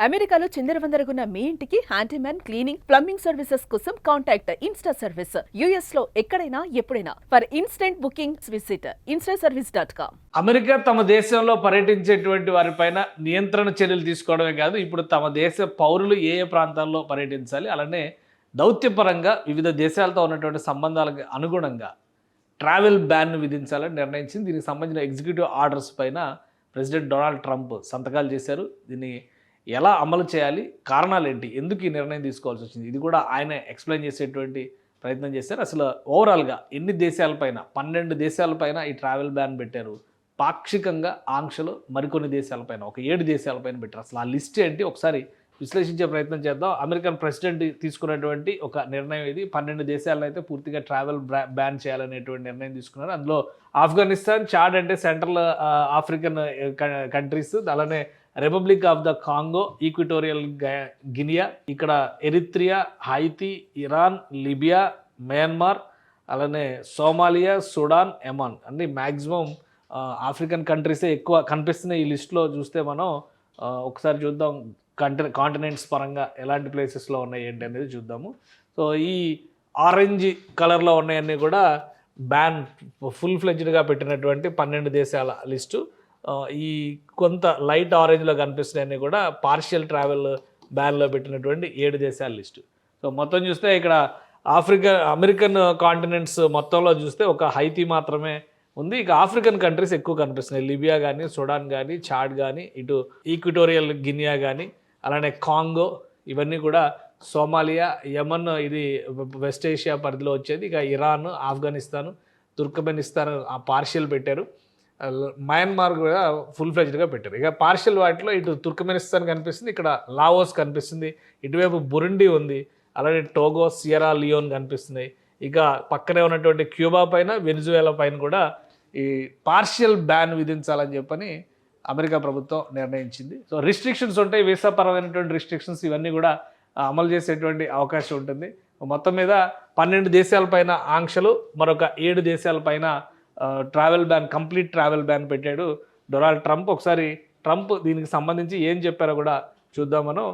అమెరికాలో చిందరవందరగున్న మీ ఇంటికి handyman cleaning plumbing services కోసం కాంటాక్ట్ ఇన్స్టా సర్వీస్. యుఎస్ లో ఎక్కడైనా ఎప్పుడైనా for instant booking visit instaservice.com. America తమ దేశంలో పర్యటించేటువంటి వారిపైన నియంత్రణ చర్యలు తీసుకోవడమే కాదు, ఇప్పుడు తమ దేశ పౌరులు ఏ ఏ ప్రాంతాల్లో పర్యటించాలి, అలానే దౌత్యపరంగా వివిధ దేశాలతో ఉన్నటువంటి సంబంధాలకు అనుగుణంగా ట్రావెల్ బ్యాన్ విధించాలని నిర్ణయించింది. దీనికి సంబంధించిన ఎగ్జిక్యూటివ్ ఆర్డర్స్ పైన ప్రెసిడెంట్ డొనాల్డ్ ట్రంప్ సంతకాలు చేశారు. దీన్ని ఎలా అమలు చేయాలి, కారణాలు ఏంటి, ఎందుకు ఈ నిర్ణయం తీసుకోవాల్సి వచ్చింది, ఇది కూడా ఆయన ఎక్స్ప్లెయిన్ చేసేటువంటి ప్రయత్నం చేశారు. అసలు ఓవరాల్గా ఎన్ని దేశాలపైన 12 దేశాలపైన ఈ ట్రావెల్ బ్యాన్ పెట్టారు, పాక్షికంగా ఆంక్షలు మరికొన్ని దేశాలపైన ఒక 7 దేశాలపైన పెట్టారు. అసలు ఆ లిస్ట్ ఏంటి ఒకసారి విశ్లేషించే ప్రయత్నం చేద్దాం. అమెరికన్ ప్రెసిడెంట్ తీసుకున్నటువంటి ఒక నిర్ణయం ఇది. 12 దేశాలను అయితే పూర్తిగా ట్రావెల్ బ్యాన్ చేయాలనేటువంటి నిర్ణయం తీసుకున్నారు. అందులో ఆఫ్ఘనిస్తాన్, చాడ్ అంటే సెంట్రల్ ఆఫ్రికన్ కంట్రీస్, అలానే republic of the Congo, Equatorial Guinea, ఇక్కడ Eritrea, Haiti, Iran, Libya, Myanmar, అలానే సోమాలియా, సుడాన్, యమన్ అన్ని మ్యాక్సిమం ఆఫ్రికన్ కంట్రీసే ఎక్కువ కనిపిస్తున్నాయి ఈ లిస్టులో. చూస్తే మనం ఒకసారి చూద్దాం కాంటినెంట్స్ పరంగా ఎలాంటి ప్లేసెస్లో ఉన్నాయి ఏంటి అనేది చూద్దాము. సో ఈ ఆరెంజ్ కలర్లో ఉన్నాయన్నీ కూడా బ్యాన్ ఫుల్ ఫ్లెడ్జ్డ్గా పెట్టినటువంటి 12 దేశాల లిస్టు. ఈ కొంత లైట్ ఆరెంజ్లో కనిపిస్తున్నాయన్నీ కూడా పార్షియల్ ట్రావెల్ బ్యాన్లో పెట్టినటువంటి 7 దేశాల లిస్టు. సో మొత్తం చూస్తే ఇక్కడ అమెరికన్ కాంటినెంట్స్ మొత్తంలో చూస్తే ఒక హైతీ మాత్రమే ఉంది. ఇక ఆఫ్రికన్ కంట్రీస్ ఎక్కువ కనిపిస్తున్నాయి. లిబియా కానీ, సుడాన్ కానీ, చాడ్ కానీ, ఇటు ఈక్విటోరియల్ గినియా కానీ, అలానే కాంగో, ఇవన్నీ కూడా సోమాలియా, యమన్ ఇది వెస్ట్ ఏషియా పరిధిలో వచ్చేది. ఇక ఇరాన్, ఆఫ్ఘనిస్తాన్, తుర్కమెనిస్తాన్ ఆ పార్షియల్ పెట్టారు. మయన్మార్ కూడా ఫుల్ ఫ్లెడ్జ్డ్గా పెట్టారు. ఇక పార్షియల్ వాటిలో ఇటు తుర్కమెనిస్తాన్ కనిపిస్తుంది, ఇక్కడ లావోస్ కనిపిస్తుంది, ఇటువైపు బురుండి ఉంది, అలానే టోగో, సియరా లియోన్ కనిపిస్తున్నాయి. ఇక పక్కనే ఉన్నటువంటి క్యూబా పైన, వెనిజువేలా పైన కూడా ఈ పార్షియల్ బ్యాన్ విధించాలని చెప్పని అమెరికా ప్రభుత్వం నిర్ణయించింది. సో రిస్ట్రిక్షన్స్ ఉంటాయి, వీసా పరమైనటువంటి రిస్ట్రిక్షన్స్, ఇవన్నీ కూడా అమలు చేసేటువంటి అవకాశం ఉంటుంది. మొత్తం మీద 12 దేశాలపైన ఆంక్షలు, మరొక 7 దేశాలపైన travel ban, complete travel ban పెట్టాడు డొనాల్డ్ ట్రంప్. ఒకసారి ట్రంప్ దీనికి సంబంధించి ఏం చెప్పారో కూడా చూద్దాం మనం.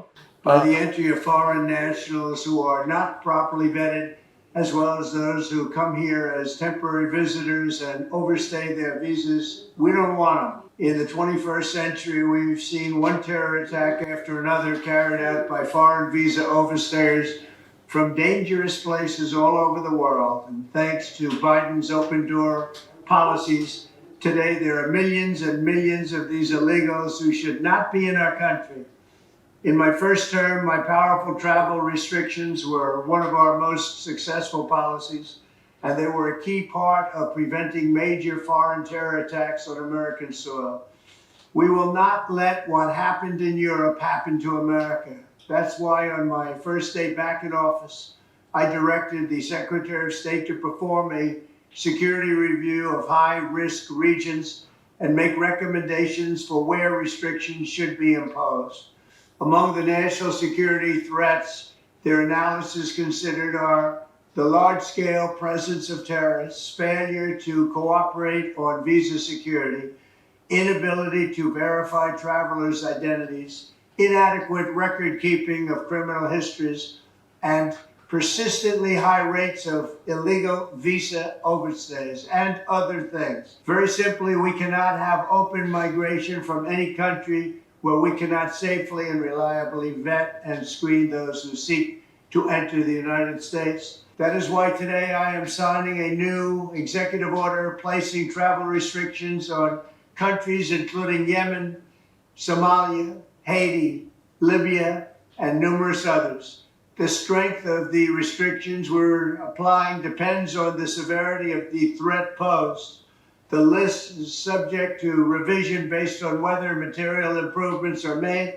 By the entry of foreign nationals who are not properly vetted, as well as those who come here as temporary visitors and overstay their visas, we don't want them. In the 21st century, we've seen one terror attack after another carried out by foreign visa overstayers from dangerous places all over the world. And thanks to Biden's open door policies, today there are millions and millions of these illegals who should not be in our country. In my first term, my powerful travel restrictions were one of our most successful policies, and they were a key part of preventing major foreign terror attacks on American soil. We will not let what happened in Europe happen to America. That's why on my first day back in office, I directed the Secretary of State to perform a security review of high-risk regions and make recommendations for where restrictions should be imposed. Among the national security threats their analysis considered are the large-scale presence of terrorists, failure to cooperate on visa security, inability to verify travelers' identities, inadequate record-keeping of criminal histories, and persistently high rates of illegal visa overstays, and other things. Very simply, we cannot have open migration from any country where we cannot safely and reliably vet and screen those who seek to enter the United States. That is why today I am signing a new executive order placing travel restrictions on countries including Yemen, Somalia, Haiti, Libya, and numerous others. The strength of the restrictions we're applying depends on the severity of the threat posed. The list is subject to revision based on whether material improvements are made,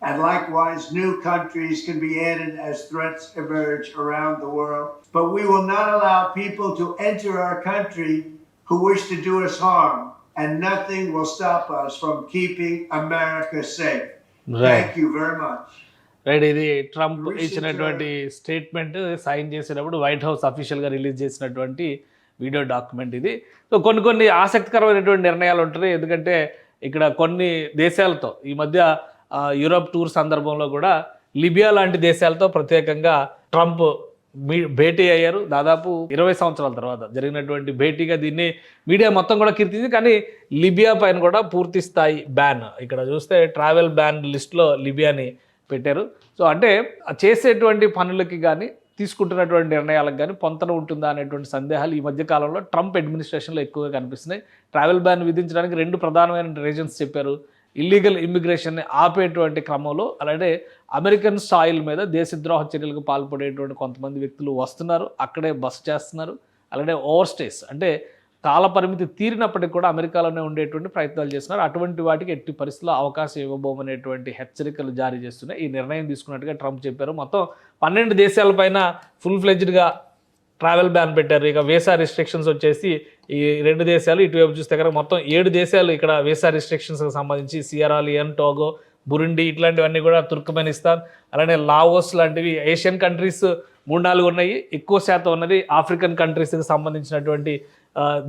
and likewise new countries can be added as threats emerge around the world. But we will not allow people to enter our country who wish to do us harm, and nothing will stop us from keeping America safe. Thank you very much. Right, ఇది Trump ఇచ్చినటువంటి statement sign చేసేటప్పుడు white house అఫీషియల్గా release చేసినటువంటి video document ఇది. So కొన్ని ఆసక్తికరమైనటువంటి నిర్ణయాలు ఉంటాయి. ఎందుకంటే ఇక్కడ కొన్ని దేశాలతో ఈ మధ్య యూరప్ టూర్ సందర్భంలో కూడా లిబియా లాంటి దేశాలతో ప్రత్యేకంగా ట్రంప్ భేటీ అయ్యారు. దాదాపు 20 సంవత్సరాల తర్వాత జరిగినటువంటి భేటీగా దీన్ని మీడియా మొత్తం కూడా కీర్తించింది. కానీ లిబియా పైన కూడా పూర్తి స్థాయి బ్యాన్, ఇక్కడ చూస్తే ట్రావెల్ బ్యాన్ లిస్ట్లో లిబియాని పెట్టారు. సో అంటే చేసేటువంటి పనులకి కానీ తీసుకుంటున్నటువంటి నిర్ణయాలకు కానీ పొంతన ఉంటుందా అనేటువంటి సందేహాలు ఈ మధ్య కాలంలో ట్రంప్ అడ్మినిస్ట్రేషన్లో ఎక్కువగా కనిపిస్తున్నాయి. ట్రావెల్ బ్యాన్ విధించడానికి 2 ప్రధానమైన రీజన్స్ చెప్పారు. ఇల్లీగల్ ఇమ్మిగ్రేషన్ని ఆపేటువంటి క్రమంలో, అలాగే అమెరికన్ సాయిల్ మీద దేశద్రోహ చర్యలకు పాల్పడేటువంటి కొంతమంది వ్యక్తులు వస్తున్నారు, అక్కడే బస చేస్తున్నారు. అలాగే ఓవర్ స్టేస్ అంటే కాల పరిమితి తీరినప్పటికీ కూడా అమెరికాలోనే ఉండేటువంటి ప్రయత్నాలు చేస్తున్నారు. అటువంటి వాటికి ఎట్టి పరిస్థితుల్లో అవకాశం ఇవ్వబోమనేటువంటి హెచ్చరికలు జారీ చేస్తున్నాయి. ఈ నిర్ణయం తీసుకున్నట్టుగా ట్రంప్ చెప్పారు. మొత్తం 12 దేశాలపైన ఫుల్ ఫ్లెడ్జ్డ్గా ట్రావెల్ బ్యాన్ పెట్టారు. ఇక వీసా రిస్ట్రిక్షన్స్ వచ్చేసి ఈ 2 దేశాలు, ఇటువైపు చూస్తే కనుక మొత్తం 7 దేశాలు ఇక్కడ వీసా రిస్ట్రిక్షన్స్కి సంబంధించి సియరా లియోన్, టోగో, బురుండి ఇట్లాంటివన్నీ కూడా, తుర్కమెనిస్తాన్, అలానే లావోస్ లాంటివి ఏషియన్ కంట్రీస్ 3-4 ఉన్నాయి. ఎక్కువ శాతం ఉన్నది ఆఫ్రికన్ కంట్రీస్కి సంబంధించినటువంటి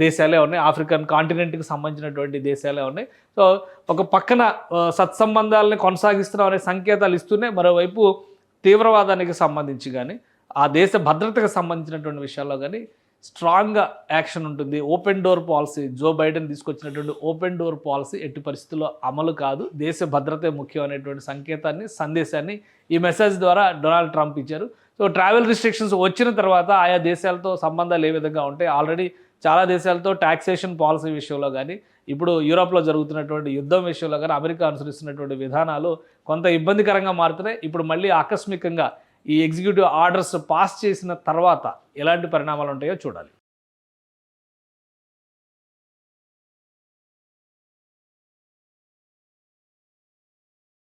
దేశాలే ఉన్నాయి, ఆఫ్రికన్ కాంటినెంట్కి సంబంధించినటువంటి దేశాలే ఉన్నాయి. సో ఒక పక్కన సత్సంబంధాలని కొనసాగిస్తున్నాం అనే సంకేతాలు ఇస్తూనే మరోవైపు తీవ్రవాదానికి సంబంధించి కానీ ఆ దేశ భద్రతకు సంబంధించినటువంటి విషయాల్లో కానీ స్ట్రాంగ్గా యాక్షన్ ఉంటుంది. Open door policy, Joe Biden తీసుకొచ్చినటువంటి ఓపెన్ డోర్ పాలసీ ఎట్టి పరిస్థితుల్లో అమలు కాదు, దేశ భద్రతే ముఖ్యం అనేటువంటి సందేశాన్ని ఈ మెసేజ్ ద్వారా డొనాల్డ్ ట్రంప్ ఇచ్చారు. సో ట్రావెల్ రిస్ట్రిక్షన్స్ వచ్చిన తర్వాత ఆయా దేశాలతో సంబంధాలు ఏ విధంగా ఉంటాయి, ఆల్రెడీ చాలా దేశాలతో ట్యాక్సేషన్ పాలసీ విషయంలో కానీ, ఇప్పుడు యూరోప్లో జరుగుతున్నటువంటి యుద్ధం విషయంలో కానీ అమెరికా అనుసరిస్తున్నటువంటి విధానాలు కొంత ఇబ్బందికరంగా మారుతున్నాయి. ఇప్పుడు మళ్ళీ ఆకస్మికంగా ఈ ఎగ్జిక్యూటివ్ ఆర్డర్స్ పాస్ చేసిన తర్వాత ఎలాంటి పరిణామాలు ఉంటాయో చూడాలి.